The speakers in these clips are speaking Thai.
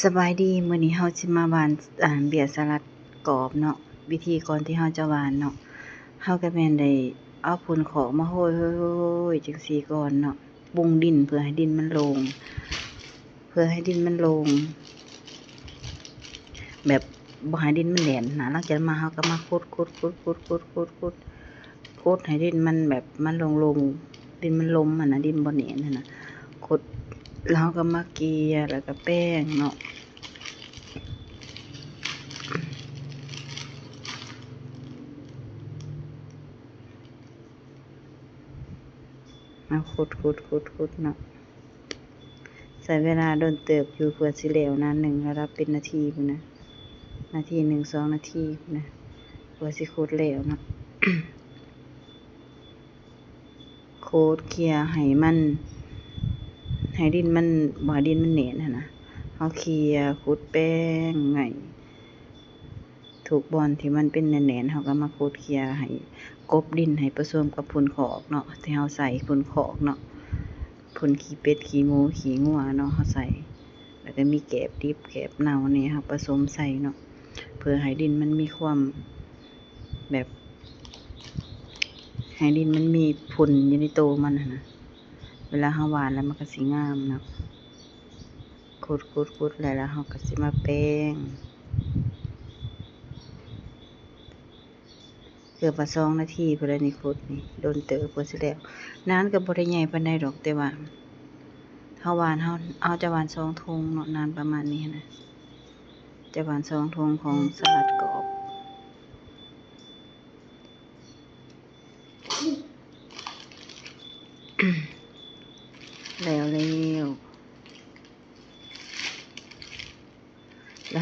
สบายดีมื้อนี้เฮาสิมาหว่านเบียร์สลัดกรอบเนาะวิธีก่อนที่เฮาจะหว่านเนาะเฮาก็แม่นได้เอาฝุ่นขอกมาโห้ยๆๆจังซี่ก่อนเนาะปรุงดินเพื่อให้ดินมันโล่งแบบบ่ให้ดินมันแหลนนะหลังจากนั้นมาเฮาก็มาขุดให้ดินมันแบบมันโล่งๆดินมันลมอะนะดินบ่แหน่นหั้นน่ะขุดแล้วเราก็มาเกลี่ยแล้วก็แป้งเนาะมาขุดเนาะใช้เวลาโดนเติบอยู่เพื่อสิแล้วนานหนึ่งระดับเป็นนาทีพุ่นนะนาที1 2นาทีพุ่นนะเพื่อสิขุดแล้วเนาะ ขุดเคลียร์ให้มันให้ดินมันบ่ให้ดินมันแหน่นหั้นนะเฮาเคลียร์ขุดแป้งไห้ทุกบ่อนที่มันเป็นแหน่นๆเฮาก็มาขุดเคลียร์ให้กลบดินให้ผสมกับฝุ่นขอกเนาะที่เฮาใส่ฝุ่นขอกเนาะฝุ่นขี้เป็ดขี้หมูขี้งัวเนาะเฮาใส่แล้วก็มีแกบดิบแกบเน่านี่เฮาผสมใส่เนาะเพื่อให้ดินมันมีความแบบให้ดินมันมีฝุ่นอยู่ในตัวมันน่ะนะเวลาเฮาหว่านแล้วมันก็สิงามเนาะขุดแล้วเฮาก็สิมาแป้งเกือบว่า2นาทีพุ่นแหละนี่ขุดนี่โดนเติบกว่าสิแล้วนานก็บ่ได้ใหญ่ปานใดดอกแต่ว่าเฮาหว่านเฮาจะหว่าน2ถุงเนาะนานประมาณนี้นะจะหว่าน2ถุงของสลัดกรอบแล้ว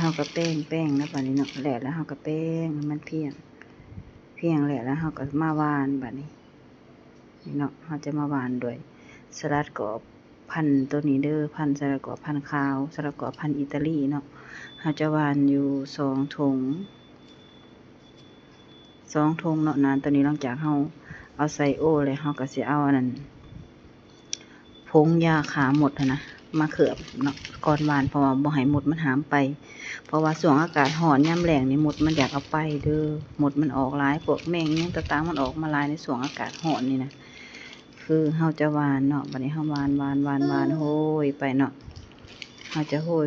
เฮาก็แป้งนะบัดนี้เนาะแล้วเฮาก็แป้งให้มันเพียงแล้วเฮาก็มาหว่านบัดนี้นี่เนาะเฮาจะมาหว่านด้วยสลัดกรอบพันธุ์ตัวนี้เด้อพันธุ์สลัดกรอบพันธุ์ขาวสลัดกรอบพันธุ์อิตาลีเนาะเฮาจะหว่านอยู่2ถุงเนาะนานตัวนี้หลังจากเฮาเอาใส่โอ้แล้วเฮาก็สิเอาอันนั้นผงยาฆ่าหมดนะมาเคลือบเนาะก่อนหว่านเพราะว่าบ่ให้มดมันหามไปเพราะว่าช่วงอากาศร้อนยามแล้งนี่มดมันอยากเอาไปเด้อมดมันออกหลายพวกแมงอิหยังต่างๆมันออกมาหลายในช่วงอากาศร้อนนี่นะคือเฮาจะหว่านเนาะบัดนี้เฮาหว่านโห้ยไปเนาะเฮาจะโห้ย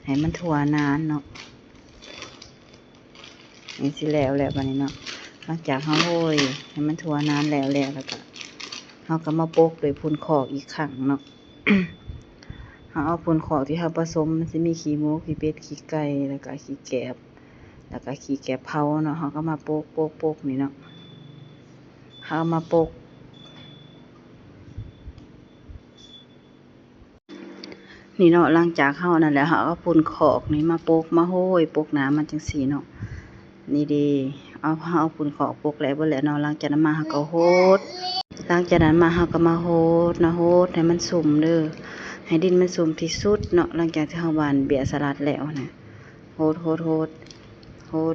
ให้มันทั่วนานเนาะนี่สิแล้วบัดนี้เนาะหลังจากเฮาโห้ยให้มันทั่วนานแล้วก็เฮาก็มาโปกด้วยฝุ่นขอกอีกครั้งเนาะ เฮาเอาฝุ่นขอกที่เฮาผสมมันสิมีขี้หมูขี้เป็ดขี้ไก่แล้วก็ขี้แกบเผาเนาะเฮาก็มาโปกนี่เนาะเฮามาโปกนี่เนาะหลังจากเฮานั่นแหละเฮาเอาฝุ่นขอกนี่มาโปกมาโห้ยโปกน้ำมันจังซี่เนาะนี่เด้เอาฝุ่นขอกโปกแล้วเบิดแล้วเนาะหลังจากนั้นมาเฮาก็โหดหลังจากนั้นมาเฮาก็มาโหดให้มันสุ่มเด้อให้ดินมันสุ่มที่สุดเนาะหลังจากที่เฮาหว่านเบียร์สลัดแล้วนะโหด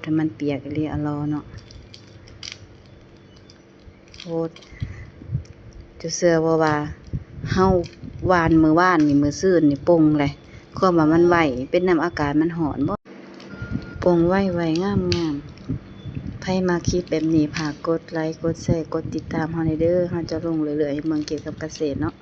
ให้มันเปียกอีหลีอะลอเนาะโหดจะเชื่อว่าเฮาหว่านมื้อวานนี่มื้อซื่นนี่ป่งเลยความว่ามันไหวเป็นน้ำอากาศมันร้อนบ่ป่งไหวงามไผมาคลิปแบบนี้ฝากกดไลค์กดแชร์กดติดตามเฮาหน่อยเด้อเฮาจะลงเรื่อยๆให้เบิ่งเกี่ยวกับเกษตรเนาะ